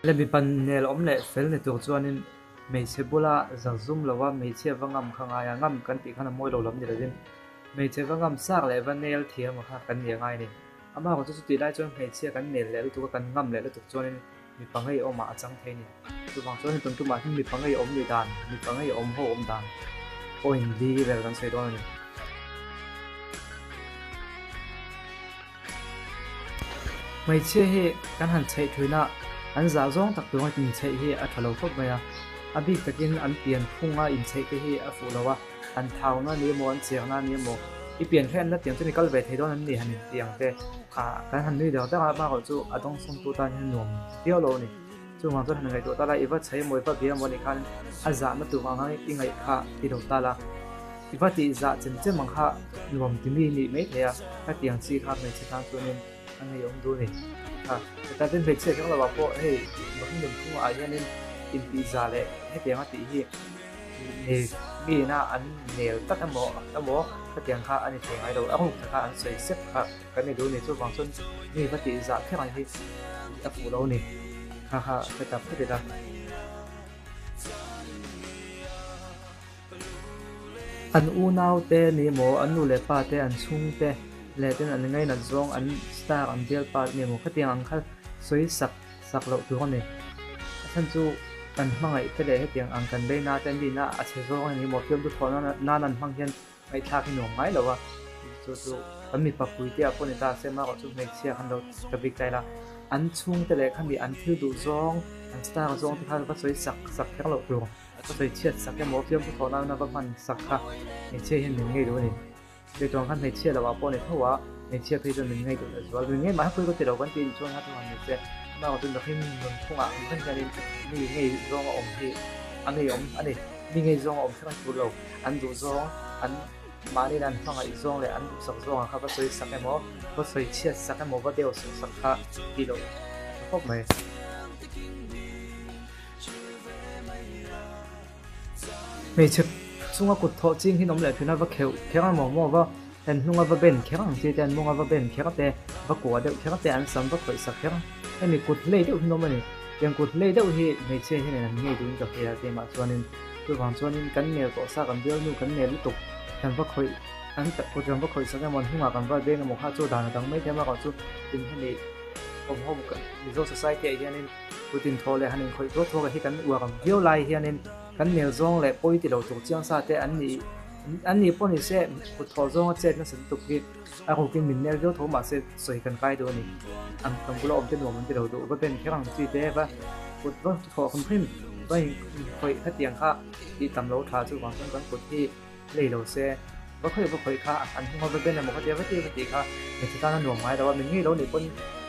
le mi pan nel om le fel ne tur chuanin mei che bula zang zum lawa mei che wangam khanga ya ngam kan ti khana moi lo lam ni ladin mei che wangam sak le van nel thiam kha kan ni ngai ni ama ko chu ti lai chuan mei che kan nel le tu kan ngam le tu chuanin mi pangai oma achang the ni tu bang chuan tun tu ma mi pangai om ni dan mi pangai om ho om dan point di vel kan sei don ni mei che he kan han chei thuina an za zong tak tu ngai chei hi a thalo khop maya abi takin an pian phunga in chei ke hi a fu lawa an thau na ni mo an cheng na ni mo i pian khen na tiang chu ni kal ve thei don an ni han tiang te kan han ni deuh ta ma ko chu adong sum tu tan hin nom tio lo ni chu ma chu han ngai to ta la iwa chei moi pa bia mo ni khan a za na tu ma ngai i ngai kha ti do ta la iwa ti za chen che mang kha nuam ti mi ni me thea ka tiang chi kha me chi tan chu ni an ngai om du ni ta tin ve che chang la ba po hei ma hin dum phunga a hianin in pi za le he tiang a ti hi ni mi na an nel ta ta mo ka tiang kha ani theng ai do a hu kha an sei sep kha kan ni do ni chu wang chun ni va ti za khe ai hi ta fu lo ni ha ka ta phe da an u nau te ni mo an nu le pa te an chung te le ten an ngai na zong an star an bel pa ni mo ka tiang kha soi sak lo tu ni than chu kan hmangai te le he tiang ang kan be na ten di na a che zo ni mo fiam tu thona na nan hmang hian mai thak hi nong mai lawa chu kan mi pa pui te a pon ta se ma ko chu mek sia han lo ka big tai la an chung te le khan mi an thil du zong an star zong ti kha ba soi sak khang lo tu ko soi chiat sak ke mo fiam tu thona na ba man sak kha ni che hian min ngai do ni te tong khan mai chia lawa pon ni thawa ni chia phe min ngai do zo min ngai ma pui ko te lo kan tin chuan ha tu han ni se mà còn được thêm mình không ạ mình cho nên mình ngày do ông thì anh ngày ông anh này mình ngày do ông sẽ ăn lâu ăn đủ do ăn mà đi ăn xong lại do lại ăn sẵn do ha bắt soi sắc cái mỏ bắt soi chia sắc cái mỏ bắt đều sắc ha đi đâu không mày mày chụp xung quanh cột thọ chính khi nóng lại thì nó bắt khéo ăn mỏ vào then nung ava ben khéo chỉ then nung ava ben khéo te bắt quả đều khéo te ăn sắm bắt phải sắc khéo em mình cột lấy đâu nó mà này yang cột lấy đâu thì mấy chơi thế này là nghe đúng được thì là tiền mà cho nên tôi hoàn cho nên cắn nghề có sao còn điêu nu cắn nghề liên tục thằng bắt khởi anh tập cột thằng bắt khởi sao cái món hung à còn vào bên là một hai chỗ đàn đằng mấy cái mà còn chút tiền thế này ông hôm cái do society thế nên tôi tin thôi là anh khởi rốt thôi cái cắn uổng còn điêu lại thế nên cắn nghề rong lại bôi từ đầu tổ chức sao thế anh nhỉ bọn này sẽ một thọ rong chết nó sẽ tục đi aku kin min ner jo thoma se soi kan kai do ni am kam bulo om te no man te do do ba ben khrang chi te ba put ba tho khon phim bai khoi kha tiang kha ti tam lo tha chu wang kan put hi le lo se ba khoi kha an ho ba ben na mo kha te ba ti kha me ti ta na no mai da min ngi lo ni pon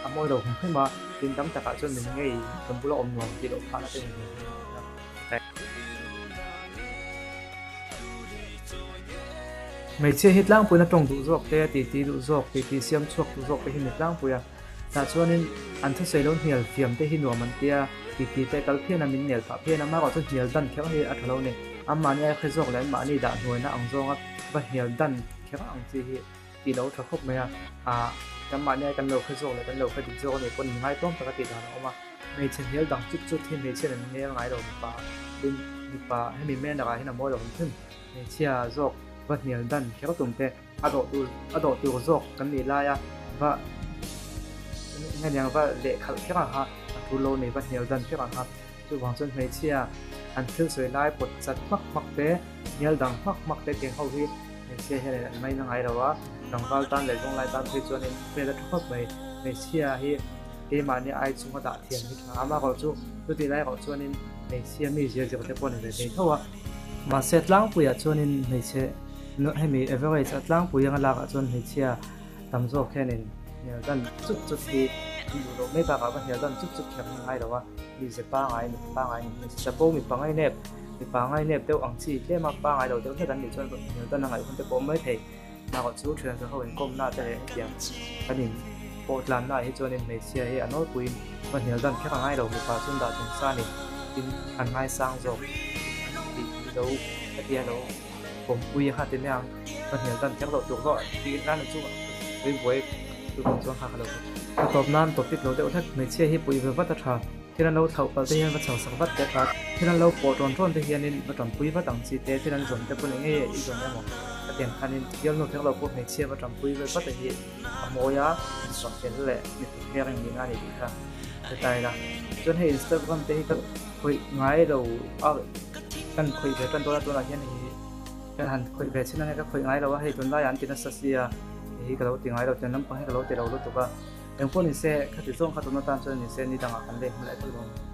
amoi lo khon phim ma tin tam ta ka chon min ngi kam bulo om no ti lo kha na te ni mấy chiếc hít lang pui na trồng đủ dọc te tí đủ dọc tí xiêm chuộc đủ dọc cái hít lang pui à ta cho nên anh thấy xây lon hiền phiền te hít nua mình tia tí te cái phiền là mình nền phạm phiền là mà có chút hiền đan khéo hi ở lâu này anh mà nhai khai dọc lại mà đi đã nuôi na ông dong á và hiền đan khéo ông gì hi tí lâu thật khóc mày à anh mà nhai căn lâu khai dọc lại căn lâu khai đi dọc này con ngay tóm tất cả tí đó mà mấy chiếc hiền đằng chút thì mấy chiếc này nghe ngay rồi mình bà hay mình men là cái là mua được không mấy chiếc dọc vật nhiều đần khéo tụng te ở độ tu dọc cái này là và ngay nhà và lệ khẩn khéo ha tu lô này vật nhiều đần khéo ha tu hoàng xuân mấy chia anh thứ sưởi lai bột sắt mắc te nhiều đằng mắc te tiếng hậu hi mấy chia hay là mấy năng ai đâu á đằng vào tan lại trong lại tan thì cho nên về là thắc mấy chia hi cái mà như ai chúng ta tiền thì mà có chú tôi thì lại có cho nên mấy chia mấy chia chỉ có thể quan hệ về thôi mà xét lăng bây giờ cho nên mấy chia nó hay mi average at lang puyang ala ka chon hi chia tam zo khenin ne dan chút hi do me ba ka ba he dan chút khem ngai dawa mi se pa ngai ni se po mi pa ngai nep teu ang chi le ma pa ngai do teu dan ni chon ne dan ngai kon te po mai thei na ko chu thuyền ho en kom na te tiang anin Portland na hi chon in me chia hi anoi puin ba ne dan khe ngai do mi pa chun da chung sa ni tin an ngai sang zo ti do atia doผมคุยหาเต็มยังมันเห็นกันแค่เราตัวก็ตีนั่นจุ๊บไปบวยตัวของช่วงหาเราตบนั่นตบติดเราเดี๋ยวถ้าไม่เชื่อให้ปุยเป็นวัตถุ ที่นั่นเราเท่ากันที่ยังก็เท่าสักวัดแต่กัดที่นั่นเราปวดร้อนร้อนที่เฮียนินมาตอนปุยมาตั้งสีเตที่นั่นส่วนแต่คนเองอีกส่วนเนี่ยหมดแต่เตียนคันนินเดี๋ยวนู้นที่เราพวกเมเชียมาตอนปุยไปก็แต่เฮียโมยาสอนเป็นแหละมีเฮียยังมีงานอีกครับแต่ตายละจนให้อินสตาแกรมที่ก็คุยง่ายเราเอากันคุยไปกันตัวละเฮียนี่กันหันคุยไปเช่นนั้นก็คุยง่ายเราว่าให้จนได้ยันตินัสเซียที่ก็เราติง่ายเราจะน้ำไปให้เราติเรารู้ตัวว่าเอ็งพวกนี้เซ่ข้าติดส่งข้าตัวน้ำตาลจนนี่เซ่นี่ต่างกันเลยไม่ได้ตัว